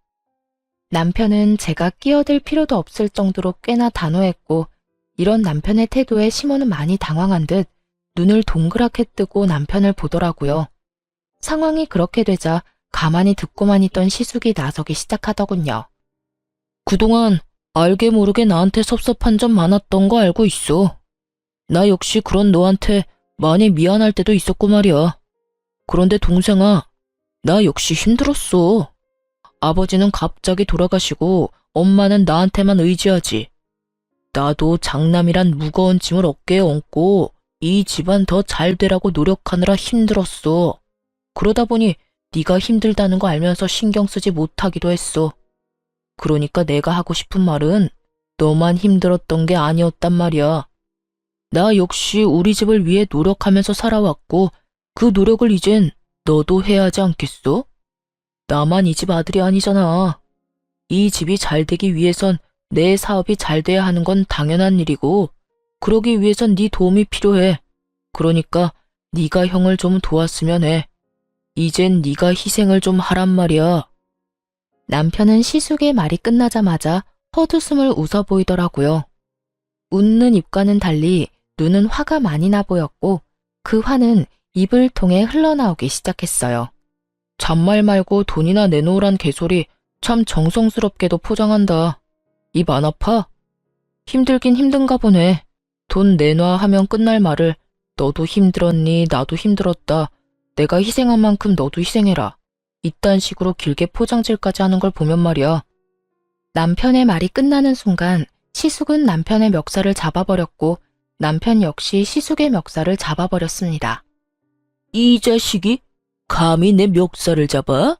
[SPEAKER 1] 남편은 제가 끼어들 필요도 없을 정도로 꽤나 단호했고 이런 남편의 태도에 시모는 많이 당황한 듯 눈을 동그랗게 뜨고 남편을 보더라고요. 상황이 그렇게 되자 가만히 듣고만 있던 시숙이 나서기 시작하더군요. 그동안 알게 모르게 나한테 섭섭한 점 많았던 거 알고 있어. 나 역시 그런 너한테 많이 미안할 때도 있었고 말이야. 그런데 동생아, 나 역시 힘들었어. 아버지는 갑자기 돌아가시고 엄마는 나한테만 의지하지. 나도 장남이란 무거운 짐을 어깨에 얹고 이 집안 더 잘 되라고 노력하느라 힘들었어. 그러다 보니 네가 힘들다는 거 알면서 신경 쓰지 못하기도 했어. 그러니까 내가 하고 싶은 말은 너만 힘들었던 게 아니었단 말이야. 나 역시 우리 집을 위해 노력하면서 살아왔고 그 노력을 이젠 너도 해야 하지 않겠어? 나만 이 집 아들이 아니잖아. 이 집이 잘 되기 위해선 내 사업이 잘 돼야 하는 건 당연한 일이고 그러기 위해선 네 도움이 필요해. 그러니까 네가 형을 좀 도왔으면 해. 이젠 네가 희생을 좀 하란 말이야. 남편은 시숙의 말이 끝나자마자 헛웃음을 웃어 보이더라고요. 웃는 입과는 달리 눈은 화가 많이 나 보였고 그 화는 입을 통해 흘러나오기 시작했어요. 잔말 말고 돈이나 내놓으란 개소리 참 정성스럽게도 포장한다. 입 안 아파? 힘들긴 힘든가 보네. 돈 내놔 하면 끝날 말을 너도 힘들었니 나도 힘들었다. 내가 희생한 만큼 너도 희생해라. 이딴 식으로 길게 포장질까지 하는 걸 보면 말이야. 남편의 말이 끝나는 순간 시숙은 남편의 멱살을 잡아버렸고 남편 역시 시숙의 멱살을 잡아버렸습니다.
[SPEAKER 2] 이 자식이 감히 내 멱살을 잡아?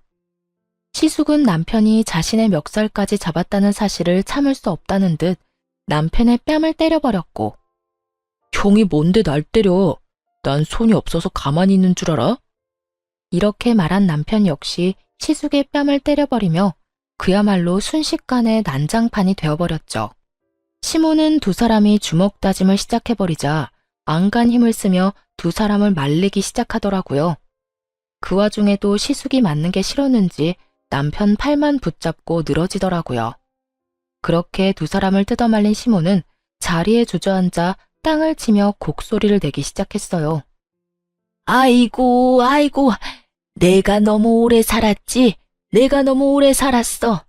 [SPEAKER 1] 시숙은 남편이 자신의 멱살까지 잡았다는 사실을 참을 수 없다는 듯 남편의 뺨을 때려버렸고
[SPEAKER 2] 형이 뭔데 날 때려? 난 손이 없어서 가만히 있는 줄 알아?
[SPEAKER 1] 이렇게 말한 남편 역시 시숙의 뺨을 때려버리며 그야말로 순식간에 난장판이 되어버렸죠. 시모는 두 사람이 주먹 다짐을 시작해버리자 안간 힘을 쓰며 두 사람을 말리기 시작하더라고요. 그 와중에도 시숙이 맞는 게 싫었는지 남편 팔만 붙잡고 늘어지더라고요. 그렇게 두 사람을 뜯어말린 시모는 자리에 주저앉아 땅을 치며 곡소리를 내기 시작했어요.
[SPEAKER 2] 아이고, 아이고, 내가 너무 오래 살았지. 내가 너무 오래 살았어.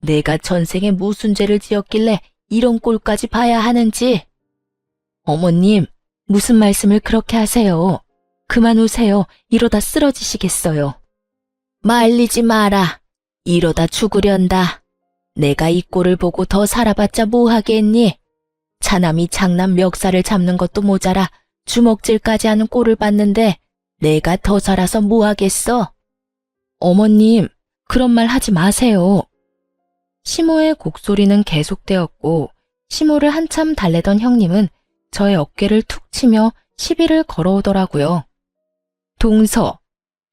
[SPEAKER 2] 내가 전생에 무슨 죄를 지었길래 이런 꼴까지 봐야 하는지. 어머님, 무슨 말씀을 그렇게 하세요? 그만 우세요. 이러다 쓰러지시겠어요. 말리지 마라. 이러다 죽으련다. 내가 이 꼴을 보고 더 살아봤자 뭐 하겠니? 차남이 장남 멱살을 잡는 것도 모자라 주먹질까지 하는 꼴을 봤는데 내가 더 살아서 뭐 하겠어?
[SPEAKER 1] 어머님, 그런 말 하지 마세요. 시모의 곡소리는 계속되었고 시모를 한참 달래던 형님은 저의 어깨를 툭 치며 시비를 걸어오더라고요. 동서,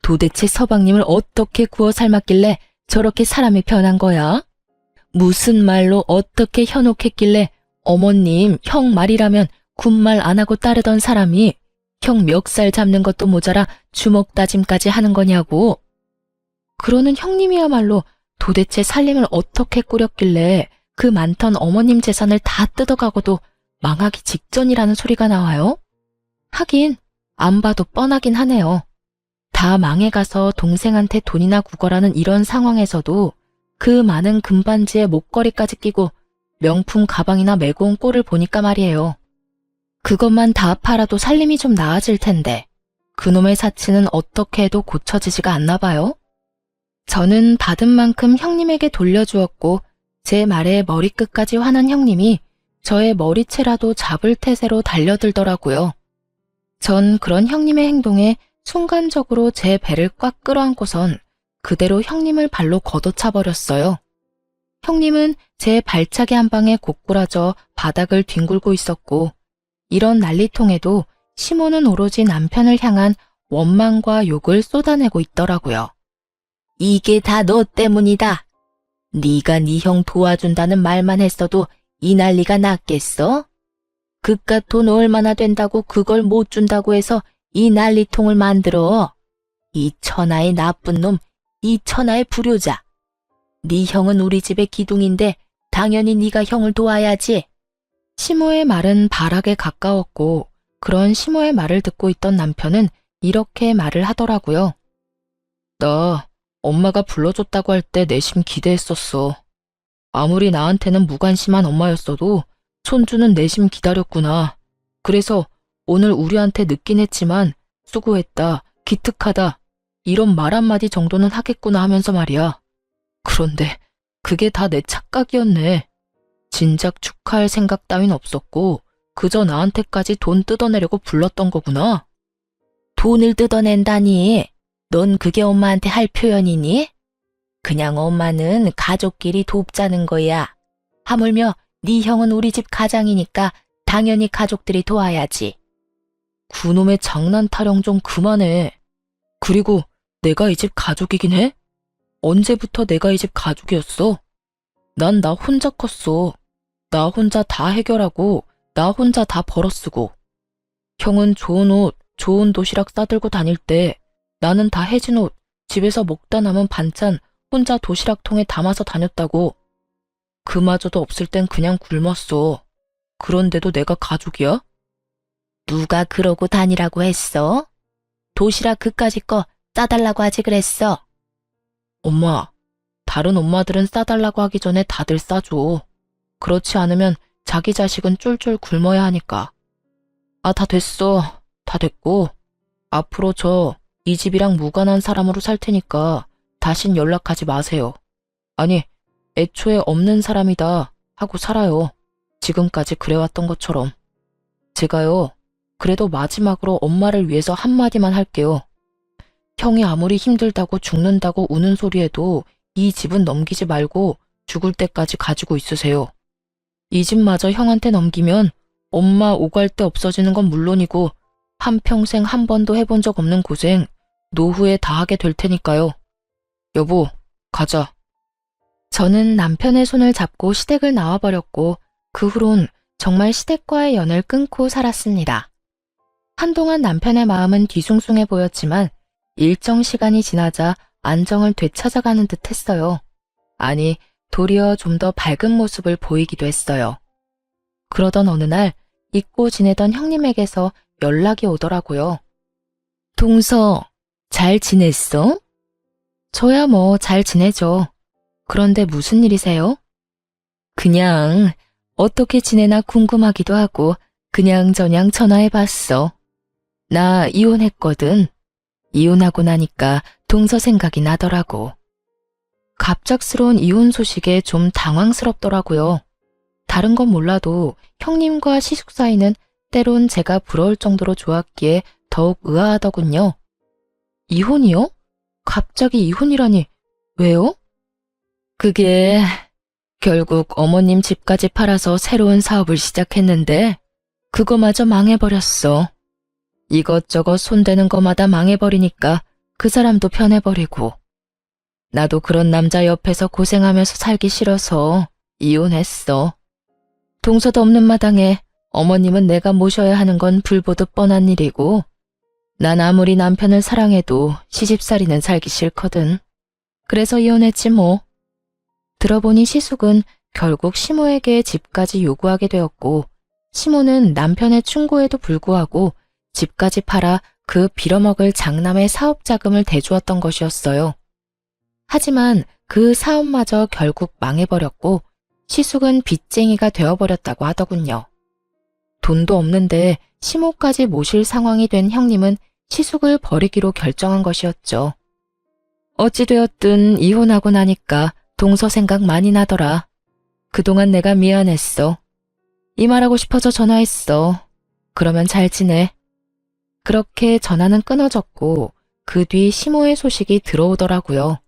[SPEAKER 1] 도대체 서방님을 어떻게 구워 삶았길래 저렇게 사람이 변한 거야? 무슨 말로 어떻게 현혹했길래 어머님, 형 말이라면 군말 안 하고 따르던 사람이 형 멱살 잡는 것도 모자라 주먹 다짐까지 하는 거냐고. 그러는 형님이야말로 도대체 살림을 어떻게 꾸렸길래 그 많던 어머님 재산을 다 뜯어가고도 망하기 직전이라는 소리가 나와요? 하긴 안 봐도 뻔하긴 하네요. 다 망해가서 동생한테 돈이나 구걸하는 이런 상황에서도 그 많은 금반지에 목걸이까지 끼고 명품 가방이나 메고 온 꼴을 보니까 말이에요. 그것만 다 팔아도 살림이 좀 나아질 텐데 그놈의 사치는 어떻게 해도 고쳐지지가 않나 봐요. 저는 받은 만큼 형님에게 돌려주었고 제 말에 머리끝까지 화난 형님이 저의 머리채라도 잡을 태세로 달려들더라고요. 전 그런 형님의 행동에 순간적으로 제 배를 꽉 끌어안고선 그대로 형님을 발로 걷어차버렸어요. 형님은 제 발차기 한 방에 고꾸라져 바닥을 뒹굴고 있었고 이런 난리통에도 시모는 오로지 남편을 향한 원망과 욕을 쏟아내고 있더라고요.
[SPEAKER 2] 이게 다 너 때문이다. 네가 네 형 도와준다는 말만 했어도 이 난리가 났겠어? 그깟 돈 얼마나 된다고 그걸 못 준다고 해서 이 난리통을 만들어. 이 천하의 나쁜 놈, 이 천하의 불효자. 네 형은 우리 집의 기둥인데 당연히 네가 형을 도와야지.
[SPEAKER 1] 시모의 말은 발악에 가까웠고 그런 시모의 말을 듣고 있던 남편은 이렇게 말을 하더라고요. 나 엄마가 불러줬다고 할 때 내심 기대했었어. 아무리 나한테는 무관심한 엄마였어도 손주는 내심 기다렸구나. 그래서 오늘 우리한테 늦긴 했지만 수고했다, 기특하다 이런 말 한마디 정도는 하겠구나 하면서 말이야. 그런데 그게 다 내 착각이었네. 진작 축하할 생각 따윈 없었고 그저 나한테까지 돈 뜯어내려고 불렀던 거구나.
[SPEAKER 2] 돈을 뜯어낸다니. 넌 그게 엄마한테 할 표현이니? 그냥 엄마는 가족끼리 돕자는 거야. 하물며 네 형은 우리 집 가장이니까 당연히 가족들이 도와야지.
[SPEAKER 1] 그놈의 장난 타령 좀 그만해. 그리고 내가 이 집 가족이긴 해? 언제부터 내가 이 집 가족이었어? 난 나 혼자 컸어. 나 혼자 다 해결하고 나 혼자 다 벌어쓰고. 형은 좋은 옷, 좋은 도시락 싸들고 다닐 때 나는 다 해진 옷, 집에서 먹다 남은 반찬 혼자 도시락통에 담아서 다녔다고. 그마저도 없을 땐 그냥 굶었어. 그런데도 내가 가족이야?
[SPEAKER 2] 누가 그러고 다니라고 했어? 도시락 그까짓 거 싸달라고 하지 그랬어.
[SPEAKER 1] 엄마, 다른 엄마들은 싸달라고 하기 전에 다들 싸줘. 그렇지 않으면 자기 자식은 쫄쫄 굶어야 하니까. 아, 다 됐어. 다 됐고. 앞으로 저 이 집이랑 무관한 사람으로 살 테니까 다신 연락하지 마세요. 아니, 애초에 없는 사람이다 하고 살아요. 지금까지 그래왔던 것처럼. 제가요, 그래도 마지막으로 엄마를 위해서 한마디만 할게요. 형이 아무리 힘들다고 죽는다고 우는 소리에도 이 집은 넘기지 말고 죽을 때까지 가지고 있으세요. 이 집마저 형한테 넘기면 엄마 오갈 데 없어지는 건 물론이고 한평생 한 번도 해본 적 없는 고생 노후에 다 하게 될 테니까요. 여보, 가자. 저는 남편의 손을 잡고 시댁을 나와버렸고 그 후론 정말 시댁과의 연을 끊고 살았습니다. 한동안 남편의 마음은 뒤숭숭해 보였지만 일정 시간이 지나자 안정을 되찾아가는 듯 했어요. 아니, 도리어 좀 더 밝은 모습을 보이기도 했어요. 그러던 어느 날 잊고 지내던 형님에게서 연락이 오더라고요. 동서, 잘 지냈어? 저야 뭐 잘 지내죠. 그런데 무슨 일이세요? 그냥 어떻게 지내나 궁금하기도 하고 그냥저냥 전화해봤어. 나 이혼했거든. 이혼하고 나니까 동서 생각이 나더라고. 갑작스러운 이혼 소식에 좀 당황스럽더라고요. 다른 건 몰라도 형님과 시숙 사이는 때론 제가 부러울 정도로 좋았기에 더욱 의아하더군요. 이혼이요? 갑자기 이혼이라니, 왜요? 그게 결국 어머님 집까지 팔아서 새로운 사업을 시작했는데 그거마저 망해버렸어. 이것저것 손대는 거마다 망해버리니까 그 사람도 변해버리고 나도 그런 남자 옆에서 고생하면서 살기 싫어서 이혼했어. 동서도 없는 마당에 어머님은 내가 모셔야 하는 건 불보듯 뻔한 일이고 난 아무리 남편을 사랑해도 시집살이는 살기 싫거든. 그래서 이혼했지 뭐. 들어보니 시숙은 결국 시모에게 집까지 요구하게 되었고 시모는 남편의 충고에도 불구하고 집까지 팔아 그 빌어먹을 장남의 사업 자금을 대주었던 것이었어요. 하지만 그 사업마저 결국 망해버렸고 시숙은 빚쟁이가 되어버렸다고 하더군요. 돈도 없는데 시모까지 모실 상황이 된 형님은 시숙을 버리기로 결정한 것이었죠. 어찌되었든 이혼하고 나니까 동서 생각 많이 나더라. 그동안 내가 미안했어. 이 말하고 싶어서 전화했어. 그러면 잘 지내. 그렇게 전화는 끊어졌고 그 뒤 시모의 소식이 들어오더라고요.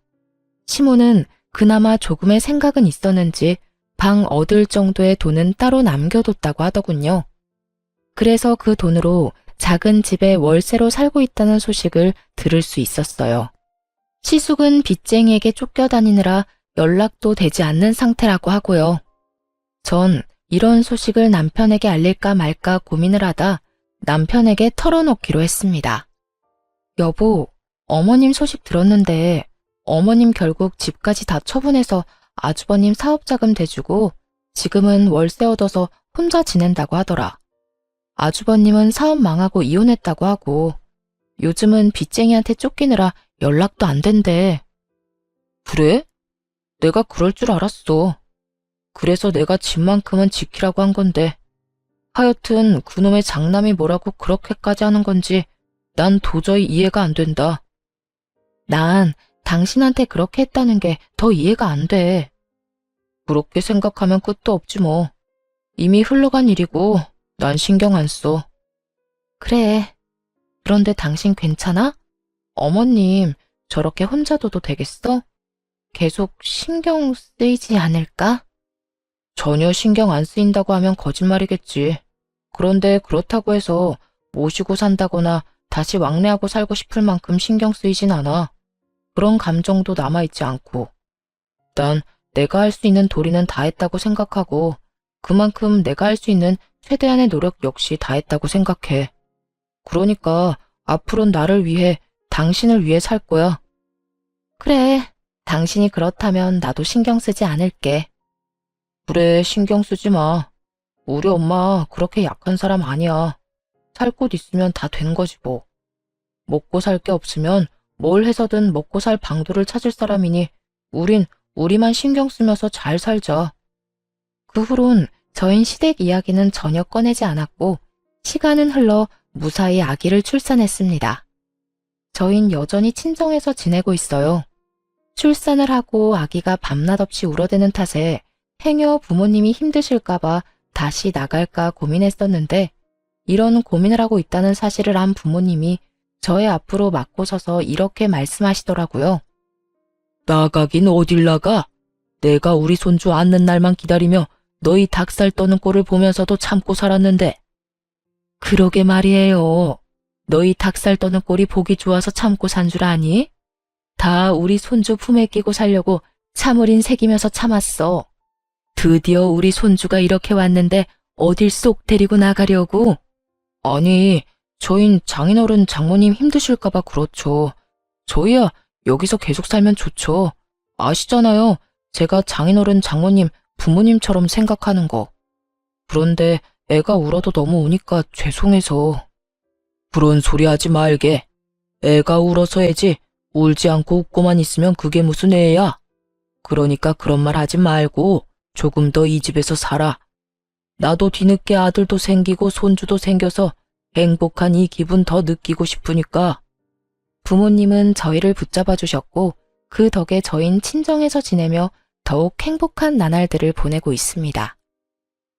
[SPEAKER 1] 시모는 그나마 조금의 생각은 있었는지 방 얻을 정도의 돈은 따로 남겨뒀다고 하더군요. 그래서 그 돈으로 작은 집에 월세로 살고 있다는 소식을 들을 수 있었어요. 시숙은 빚쟁이에게 쫓겨다니느라 연락도 되지 않는 상태라고 하고요. 전 이런 소식을 남편에게 알릴까 말까 고민을 하다 남편에게 털어놓기로 했습니다. 여보, 어머님 소식 들었는데 어머님 결국 집까지 다 처분해서 아주버님 사업자금 대주고 지금은 월세 얻어서 혼자 지낸다고 하더라. 아주버님은 사업 망하고 이혼했다고 하고 요즘은 빚쟁이한테 쫓기느라 연락도 안 된대. 그래? 내가 그럴 줄 알았어. 그래서 내가 집만큼은 지키라고 한 건데 하여튼 그놈의 장남이 뭐라고 그렇게까지 하는 건지 난 도저히 이해가 안 된다. 난 당신한테 그렇게 했다는 게 더 이해가 안 돼. 그렇게 생각하면 끝도 없지 뭐. 이미 흘러간 일이고 난 신경 안 써. 그래. 그런데 당신 괜찮아? 어머님 저렇게 혼자 둬도 되겠어? 계속 신경 쓰이지 않을까? 전혀 신경 안 쓰인다고 하면 거짓말이겠지. 그런데 그렇다고 해서 모시고 산다거나 다시 왕래하고 살고 싶을 만큼 신경 쓰이진 않아. 그런 감정도 남아있지 않고. 난 내가 할 수 있는 도리는 다 했다고 생각하고 그만큼 내가 할 수 있는 최대한의 노력 역시 다 했다고 생각해. 그러니까 앞으로는 나를 위해, 당신을 위해 살 거야. 그래, 당신이 그렇다면 나도 신경 쓰지 않을게. 그래, 신경 쓰지 마. 우리 엄마 그렇게 약한 사람 아니야. 살 곳 있으면 다 된 거지 뭐. 먹고 살 게 없으면 뭘 해서든 먹고 살 방도를 찾을 사람이니 우린 우리만 신경 쓰면서 잘 살자. 그 후론 저희 시댁 이야기는 전혀 꺼내지 않았고 시간은 흘러 무사히 아기를 출산했습니다. 저흰 여전히 친정에서 지내고 있어요. 출산을 하고 아기가 밤낮 없이 울어대는 탓에 행여 부모님이 힘드실까봐 다시 나갈까 고민했었는데 이런 고민을 하고 있다는 사실을 안 부모님이 저의 앞으로 맞고 서서 이렇게 말씀하시더라고요. 나가긴 어딜 나가? 내가 우리 손주 앉는 날만 기다리며 너희 닭살 떠는 꼴을 보면서도 참고 살았는데. 그러게 말이에요. 너희 닭살 떠는 꼴이 보기 좋아서 참고 산 줄 아니? 다 우리 손주 품에 끼고 살려고 참을인 새기면서 참았어. 드디어 우리 손주가 이렇게 왔는데 어딜 쏙 데리고 나가려고? 아니, 저흰 장인어른 장모님 힘드실까봐 그렇죠. 저희야 여기서 계속 살면 좋죠. 아시잖아요. 제가 장인어른 장모님, 부모님처럼 생각하는 거. 그런데 애가 울어도 너무 우니까 죄송해서. 그런 소리 하지 말게. 애가 울어서 애지. 울지 않고 웃고만 있으면 그게 무슨 애야. 그러니까 그런 말 하지 말고 조금 더 이 집에서 살아. 나도 뒤늦게 아들도 생기고 손주도 생겨서 행복한 이 기분 더 느끼고 싶으니까. 부모님은 저희를 붙잡아 주셨고 그 덕에 저흰 친정에서 지내며 더욱 행복한 나날들을 보내고 있습니다.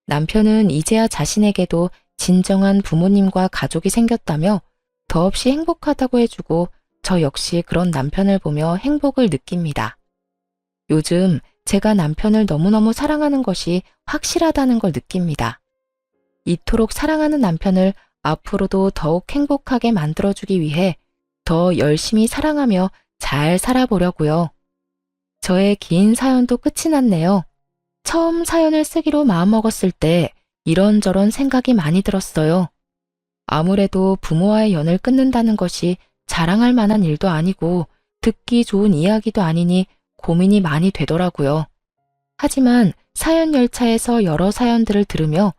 [SPEAKER 1] 남편은 이제야 자신에게도 진정한 부모님과 가족이 생겼다며 더없이 행복하다고 해주고 저 역시 그런 남편을 보며 행복을 느낍니다. 요즘 제가 남편을 너무너무 사랑하는 것이 확실하다는 걸 느낍니다. 이토록 사랑하는 남편을 앞으로도 더욱 행복하게 만들어주기 위해 더 열심히 사랑하며 잘 살아보려고요. 저의 긴 사연도 끝이 났네요. 처음 사연을 쓰기로 마음먹었을 때 이런저런 생각이 많이 들었어요. 아무래도 부모와의 연을 끊는다는 것이 자랑할 만한 일도 아니고 듣기 좋은 이야기도 아니니 고민이 많이 되더라고요. 하지만 사연 열차에서 여러 사연들을 들으며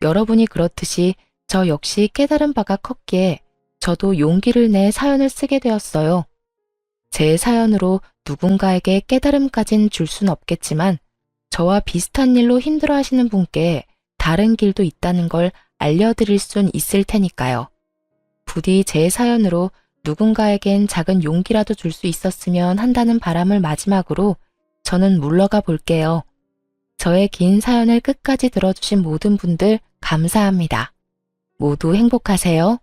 [SPEAKER 1] 여러분이 그렇듯이 저 역시 깨달은 바가 컸기에 저도 용기를 내 사연을 쓰게 되었어요. 제 사연으로 누군가에게 깨달음까진 줄 순 없겠지만 저와 비슷한 일로 힘들어하시는 분께 다른 길도 있다는 걸 알려드릴 순 있을 테니까요. 부디 제 사연으로 누군가에겐 작은 용기라도 줄 수 있었으면 한다는 바람을 마지막으로 저는 물러가 볼게요. 저의 긴 사연을 끝까지 들어주신 모든 분들 감사합니다. 모두 행복하세요.